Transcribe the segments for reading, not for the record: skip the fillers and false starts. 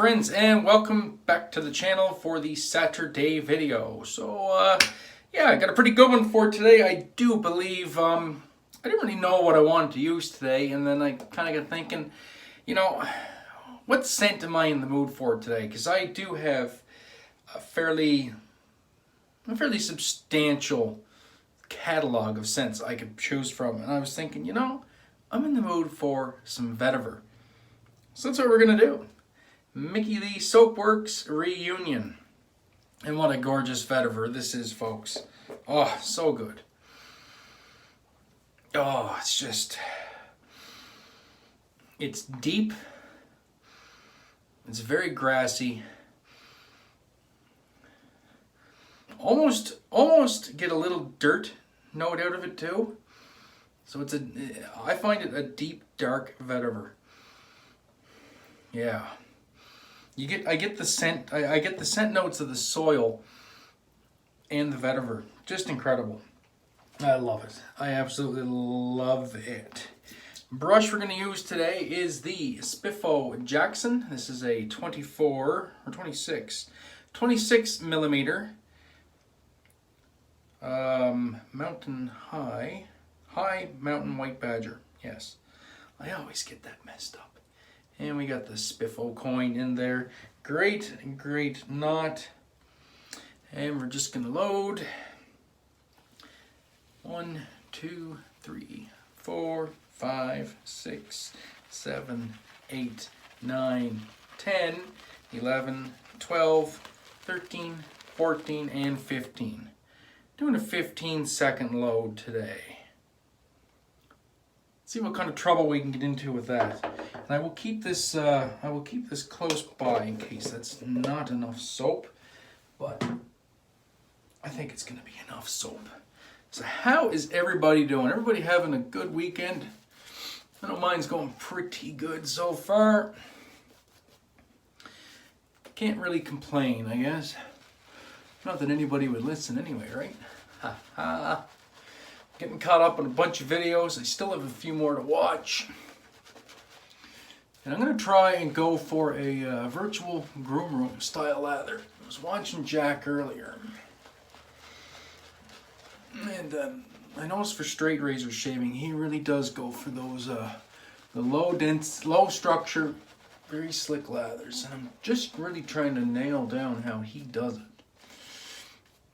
friends, and welcome back to the channel for the Saturday video. So yeah, I got a pretty good one for today. I do believe I didn't really know what I wanted to use today, and then I kind of got thinking, you know, what scent am I in the mood for today? Because I do have a fairly substantial catalog of scents I could choose from, and I was thinking, you know, I'm in the mood for some vetiver. So that's what we're gonna do. Lee Soapworks Renuion. And what a gorgeous vetiver this is, folks. Oh, so good. Oh, it's deep. It's very grassy. Almost get a little dirt note out of it too. So I find it a deep, dark vetiver. Yeah. I get the scent. I get the scent notes of the soil and the vetiver. Just incredible. I love it. I absolutely love it. Brush we're going to use today is the Spiffo Jackson. This is a 26 millimeter mountain high mountain white badger. Yes, I always get that messed up. And we got the Spiffo coin in there. Great knot. And we're just gonna load 1, 2, 3, 4, 5, 6, 7, 8, 9, 10, 11, 12, 13, 14, and 15. Doing a 15-second load today. See what kind of trouble we can get into with that. And I will keep this close by in case that's not enough soap, but I think it's gonna be enough soap. So how is everybody doing? Everybody having a good weekend? I know mine's going pretty good so far. Can't really complain, I guess. Not that anybody would listen anyway, right? Ha ha. Getting caught up on a bunch of videos. I still have a few more to watch. And I'm going to try and go for a virtual groom room style lather. I was watching Jack earlier. And I noticed for straight razor shaving, he really does go for those the low structure, very slick lathers. And I'm just really trying to nail down how he does it.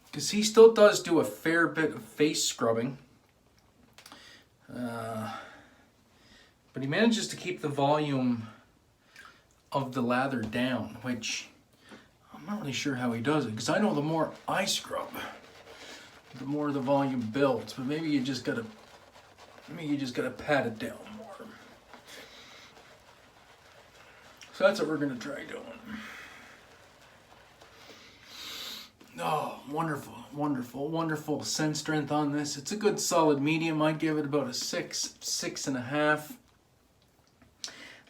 Because he still does do a fair bit of face scrubbing. But he manages to keep the volume of the lather down, which I'm not really sure how he does it, because I know the more I scrub, the more the volume builds. But maybe you just gotta pat it down more. So that's what we're gonna try doing. Oh, wonderful scent strength on this. It's a good solid medium. I'd give it about a 6.5.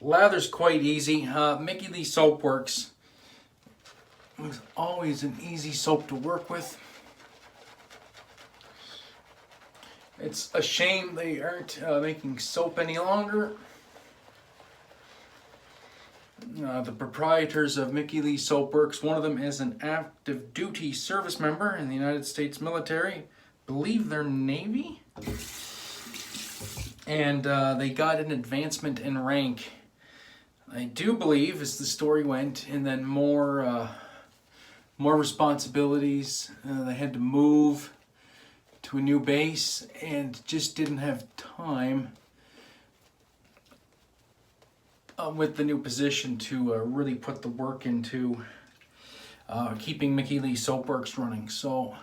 Lather's quite easy. Lee Soapworks was always an easy soap to work with. It's a shame they aren't making soap any longer. The proprietors of Lee Soapworks, one of them is an active duty service member in the United States military. I believe they're Navy. And they got an advancement in rank, I do believe, as the story went, and then more responsibilities. They had to move to a new base and just didn't have time with the new position to really put the work into keeping Lee Soapworks running. So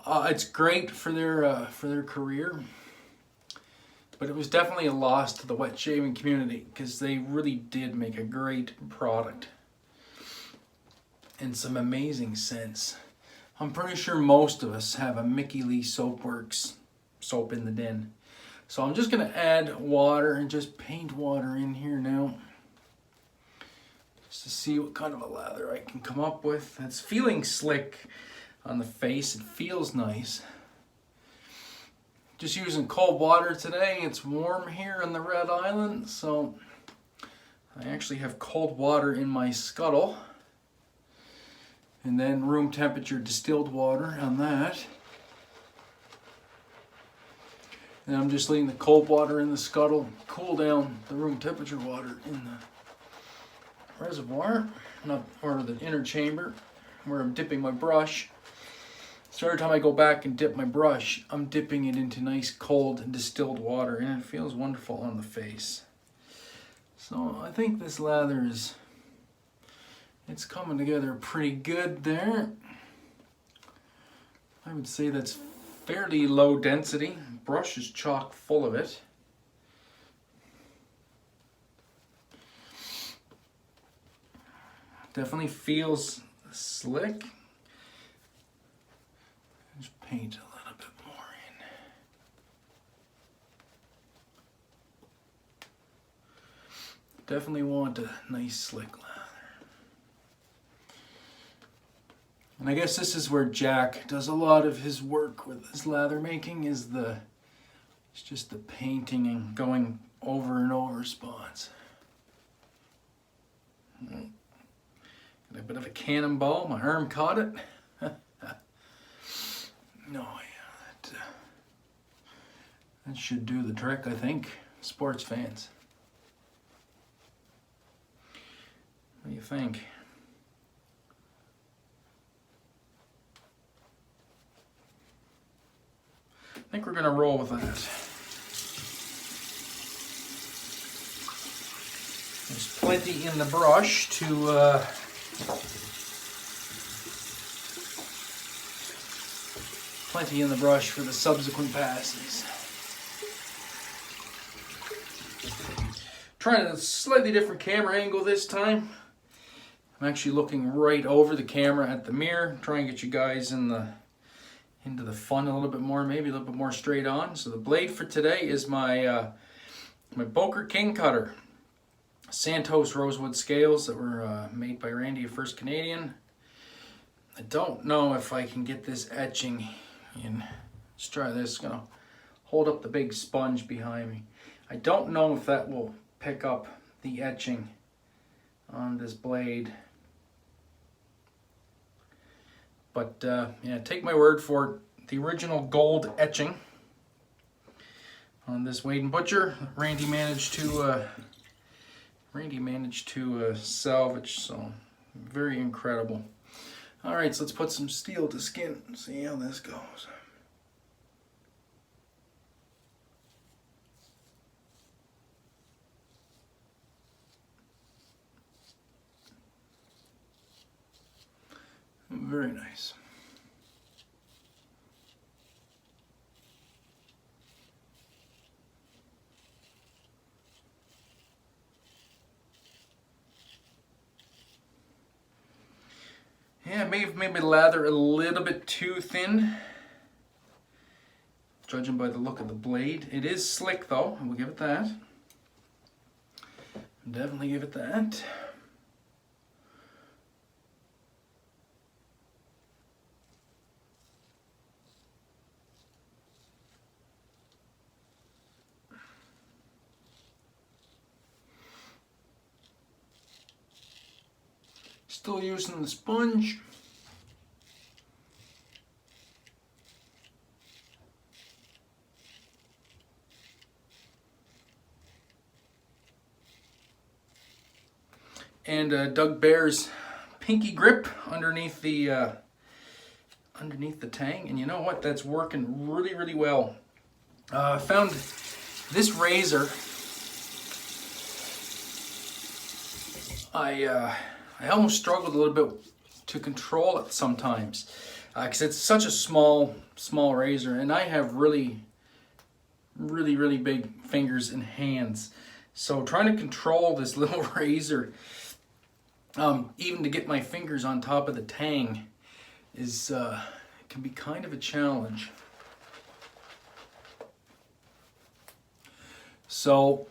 it's great for their career, but it was definitely a loss to the wet shaving community, because they really did make a great product and some amazing scents. I'm pretty sure most of us have a Lee Soapworks soap in the den. So I'm just gonna add water and just paint water in here now, to see what kind of a lather I can come up with. It's feeling slick on the face. It feels nice. Just using cold water today. It's warm here on the Red Island, so I actually have cold water in my scuttle, and then room temperature distilled water on that. And I'm just letting the cold water in the scuttle cool down the room temperature water in the reservoir, or the inner chamber, where I'm dipping my brush. So every time I go back and dip my brush, I'm dipping it into nice cold and distilled water, and it feels wonderful on the face. So I think this lather it's coming together pretty good there. I would say that's fairly low density. Brush is chock full of it. Definitely feels slick. Just paint a little bit more in. Definitely want a nice slick lather. And I guess this is where Jack does a lot of his work with his lather making, it's just the painting and going over and over spots. Got a bit of a cannonball, my arm caught it. No, yeah, that should do the trick, I think. Sports fans. What do you think? I think we're going to roll with that. There's plenty in the brush to for the subsequent passes. Trying a slightly different camera angle this time. I'm actually looking right over the camera at the mirror, trying to get you guys into the fun a little bit more, maybe a little bit more straight on. So the blade for today is my Böker King Cutter. Santos rosewood scales that were made by Randy of First Canadian. I don't know if I can get this etching in. Let's try this. Gonna hold up the big sponge behind me. I don't know if that will pick up the etching on this blade. But yeah, take my word for it. The original gold etching on this Wade & Butcher, Randy managed to salvage, so very incredible. All right, so let's put some steel to skin and see how this goes. Very nice. Yeah, I may have made my lather a little bit too thin, judging by the look of the blade. It is slick though, and we'll give it that. Definitely give it that. Still using the sponge. And Doug Bear's pinky grip underneath the tang, and you know what? That's working really, really well. I found this razor. I almost struggled a little bit to control it sometimes, because it's such a small razor, and I have really big fingers and hands. So trying to control this little razor, even to get my fingers on top of the tang, is can be kind of a challenge. So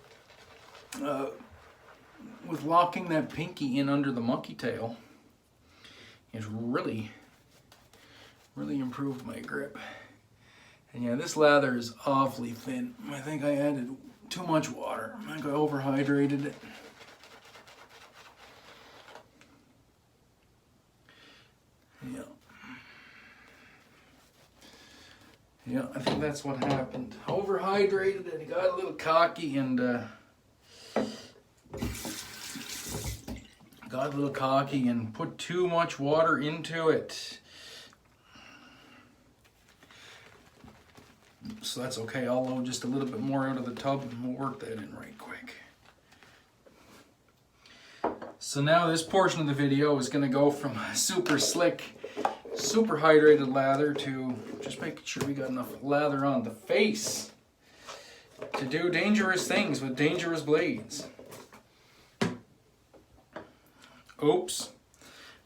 with locking that pinky in under the monkey tail, it's really improved my grip. And yeah, this lather is awfully thin. I think I added too much water. I think I overhydrated it. Yeah. Yeah, I think that's what happened. Overhydrated and he got a little cocky and put too much water into it. So that's okay. I'll load just a little bit more out of the tub and we'll work that in right quick. So now this portion of the video is going to go from super slick, super hydrated lather to just making sure we got enough lather on the face to do dangerous things with dangerous blades. Oops.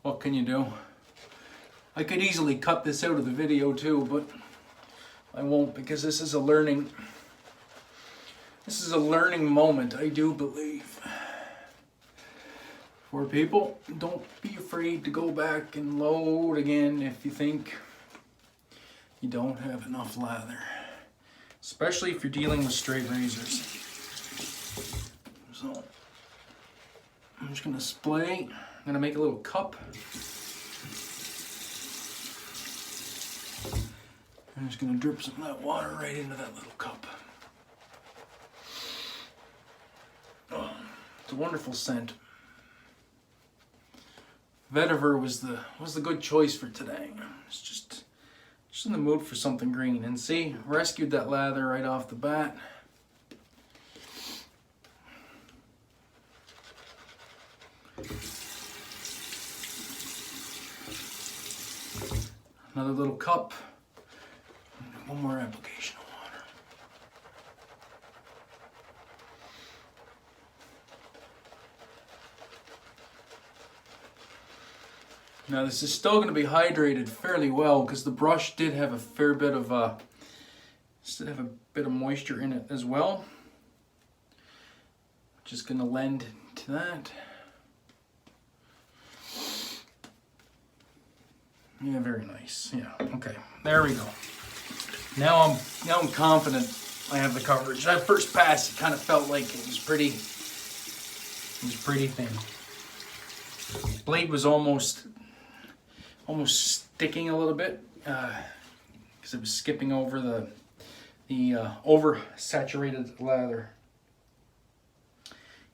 What can you do? I could easily cut this out of the video too, but I won't because this is a learning moment, I do believe. For people, don't be afraid to go back and load again if you think you don't have enough lather. Especially if you're dealing with straight razors. So, I'm just gonna splay. I'm gonna make a little cup. I'm just gonna drip some of that water right into that little cup. Oh, it's a wonderful scent. Vetiver was the good choice for today. It's just in the mood for something green. And see, rescued that lather right off the bat. Another little cup. One more application of water. Now this is still going to be hydrated fairly well because the brush did have a fair bit of moisture in it as well. Just going to lend to that. Yeah, very nice. Yeah, okay. There we go. Now I'm confident I have the coverage. That first pass, it kind of felt like it was pretty thin. Blade was almost sticking a little bit because it was skipping over the oversaturated lather.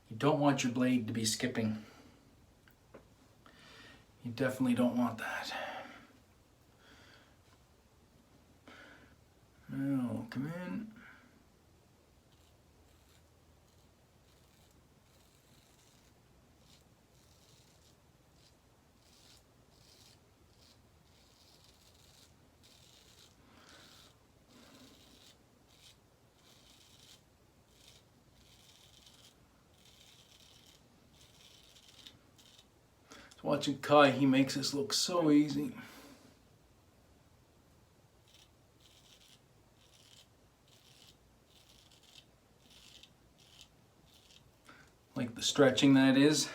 You don't want your blade to be skipping. You definitely don't want that. Now, come in. Watching Kai, he makes this look so easy. Like the stretching that is.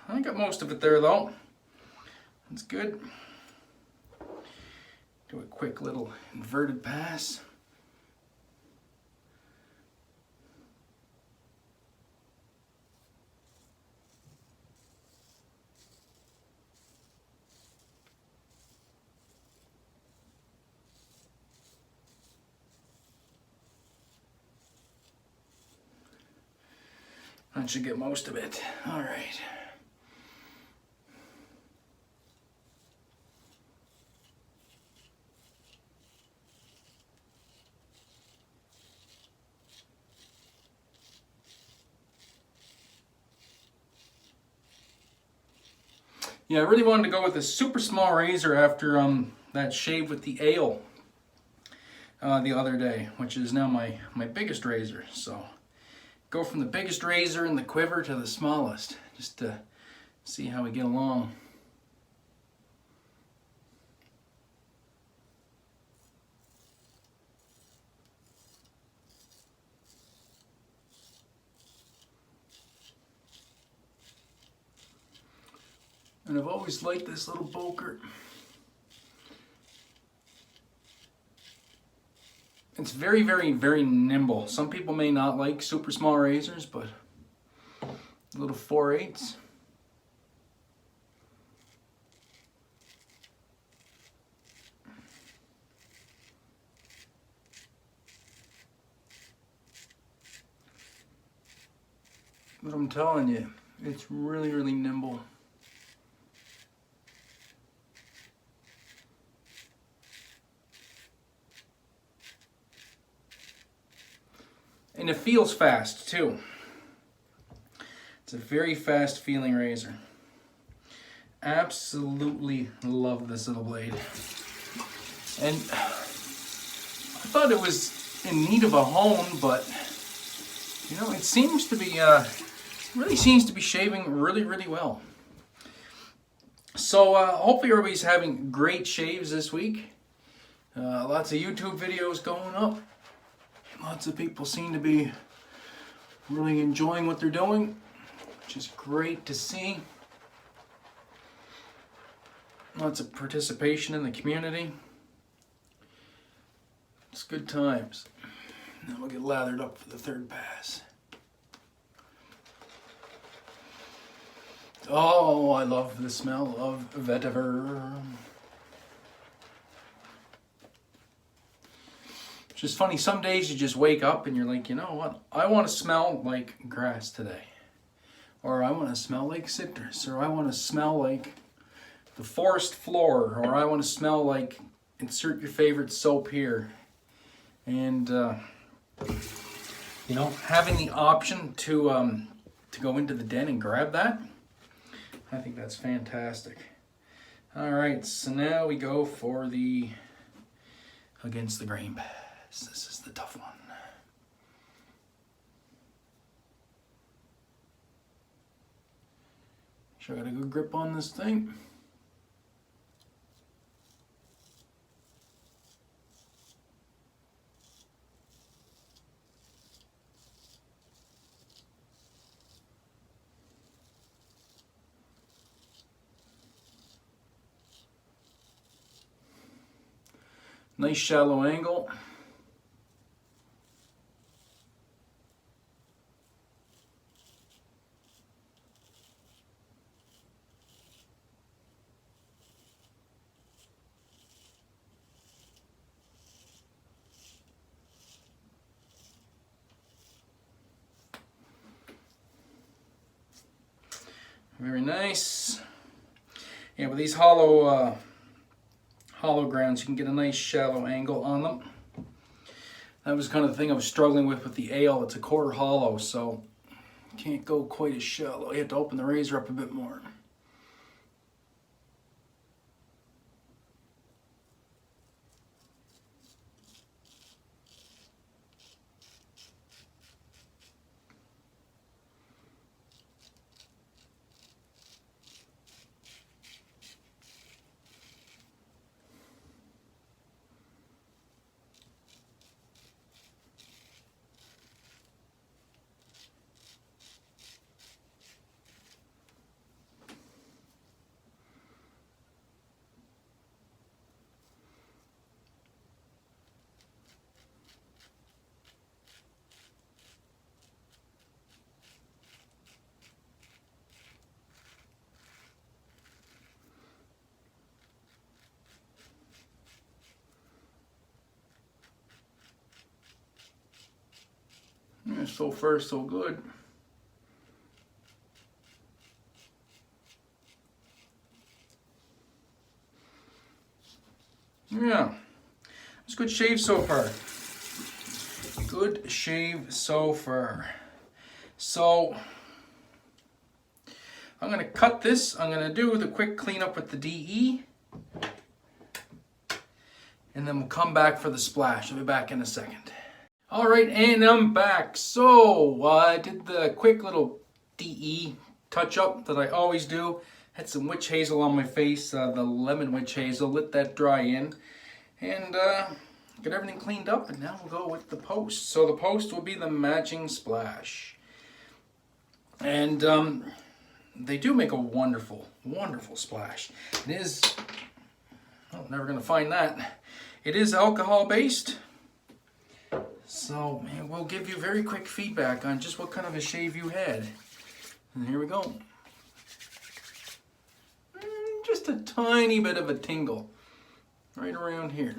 I got most of it there though. That's good. Do a quick little inverted pass. That should get most of it. All right. Yeah, I really wanted to go with a super small razor after that shave with the ale the other day, which is now my biggest razor. So go from the biggest razor in the quiver to the smallest, just to see how we get along. And I've always liked this little Böker. It's very, very, very nimble. Some people may not like super small razors, but little 4/8. But I'm telling you, it's really, really nimble. And it feels fast too. It's a very fast feeling razor. Absolutely love this little blade. And I thought it was in need of a hone, but you know, it seems to be, really seems to be shaving really, really well. So hopefully everybody's having great shaves this week. Lots of YouTube videos going up. Lots of people seem to be really enjoying what they're doing, which is great to see. Lots of participation in the community. It's good times. Now we'll get lathered up for the third pass. Oh, I love the smell of vetiver. It's just funny, some days you just wake up and you're like, you know what, I want to smell like grass today. Or I want to smell like citrus. Or I want to smell like the forest floor. Or I want to smell like, insert your favorite soap here. And, you know, having the option to go into the den and grab that, I think that's fantastic. All right, so now we go for the against the grain pass. This is the tough one. Sure, I got a good grip on this thing. Nice shallow angle. Very nice. Yeah, with these hollow grounds, you can get a nice shallow angle on them. That was kind of the thing I was struggling with the ale. It's a quarter hollow, so you can't go quite as shallow. You have to open the razor up a bit more. Yeah, so far, so good. Yeah, it's a good shave so far. Good shave so far. So I'm going to cut this. I'm going to do the quick cleanup with the DE. And then we'll come back for the splash. I'll be back in a second. All right, and I'm back. So I did the quick little DE touch up that I always do. Had some witch hazel on my face, the lemon witch hazel. Let that dry in. And get everything cleaned up. And now we'll go with the post. So the post will be the matching splash. And they do make a wonderful, wonderful splash. It is, oh, never going to find that. It is alcohol based. So we'll give you very quick feedback on just what kind of a shave you had. And here we go. Just a tiny bit of a tingle right around here.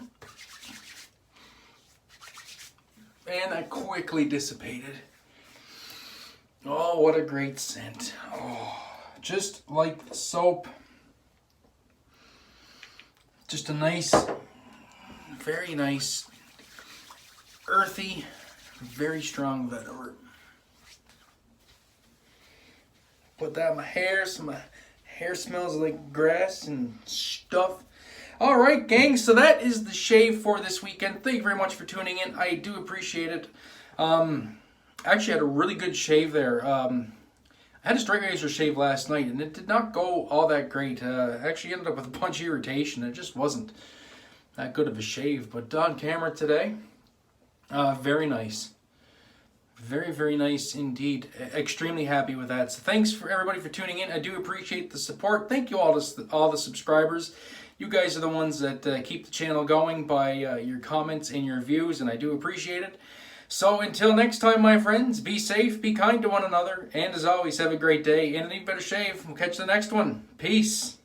And that quickly dissipated. Oh, what a great scent. Oh, just like the soap. Just a nice, very nice, earthy, very strong vetiver. Put that in my hair so my hair smells like grass and stuff. Alright gang, so that is the shave for this weekend. Thank you very much for tuning in. I do appreciate it. Actually had a really good shave there. I had a straight razor shave last night and it did not go all that great. Actually ended up with a bunch of irritation. It just wasn't that good of a shave. But on camera today, very nice. Very, very nice indeed. Extremely happy with that. So thanks for everybody for tuning in. I do appreciate the support. Thank you all the subscribers. You guys are the ones that keep the channel going by your comments and your views, and I do appreciate it. So until next time, my friends, be safe, be kind to one another, and as always, have a great day and an even better shave. We'll catch you the next one. Peace.